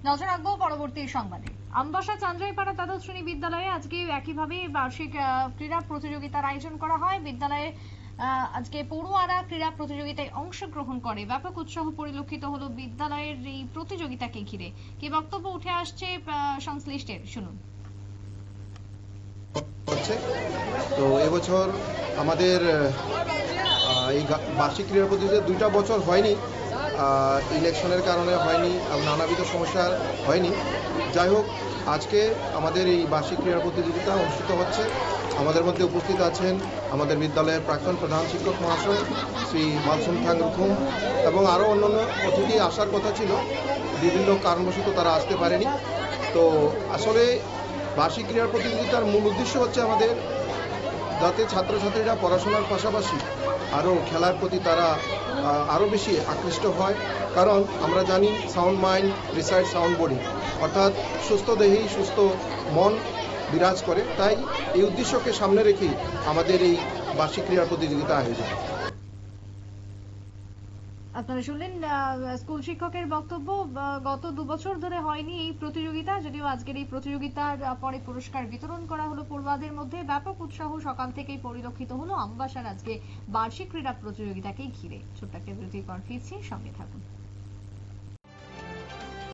নজর রাখবো পরবর্তী সংবাদে। আমবাসা চান্দ্রাইপাড়া দ্বাদশ শ্রেণী বিদ্যালয়ে আজকে একইভাবে বার্ষিক ক্রীড়া প্রতিযোগিতার আয়োজন করা হয়। বিদ্যালয়ে আজকে পড়ুয়ারা ক্রীড়া প্রতিযোগিতায় অংশগ্রহণ করে। ব্যাপক উৎসাহ পরিলক্ষিত হলো বিদ্যালয়ের এই প্রতিযোগিতাকে ঘিরে। কি বক্তব্য উঠে আসছে সংশ্লিষ্টের, শুনুন। তো এবছর আমাদের এই বার্ষিক ক্রীড়া প্রতিযোগিতা 2টা বছর হয়নি, ইলেকশনের কারণে হয়নি, নানাবিধ সমস্যার হয়নি। যাই হোক, আজকে আমাদের এই বার্ষিক ক্রীড়া প্রতিযোগিতা অনুষ্ঠিত হচ্ছে। আমাদের মধ্যে উপস্থিত আছেন আমাদের বিদ্যালয়ের প্রাক্তন প্রধান শিক্ষক মহাশয় শ্রী মালসুমথাং রুকুম, এবং আরও অন্যান্য অতিথি আসার কথা ছিল, বিভিন্ন কারণবশত তারা আসতে পারেনি। তো আসলে বার্ষিক ক্রীড়া প্রতিযোগিতার মূল উদ্দেশ্য হচ্ছে আমাদের যাতে ছাত্রছাত্রীরা পড়াশোনার পাশাপাশি আরও খেলার প্রতি তারা আরও বেশি আকৃষ্ট হয়। কারণ আমরা জানি sound mind reside sound body, অর্থাৎ সুস্থ দেহেই সুস্থ মন বিরাজ করে। তাই এই উদ্দেশ্যকে সামনে রেখেই আমাদের এই বার্ষিক ক্রীড়া প্রতিযোগিতা আয়োজন। আপনারা শুনলেন স্কুল শিক্ষকের বক্তব্য। গত 2 বছর ধরে হয়নি এই প্রতিযোগিতা, যদিও আজকের এই প্রতিযোগিতার পরে পুরস্কার বিতরণ করা হলো পড়ুয়াদের মধ্যে। ব্যাপক উৎসাহ সকাল থেকেই পরিলক্ষিত হলো আমবাসার আজকে বার্ষিক ক্রীড়া প্রতিযোগিতাকে ঘিরে। ছোট্ট একটা বিরতির পর ফিরছি, সঙ্গে থাকুন।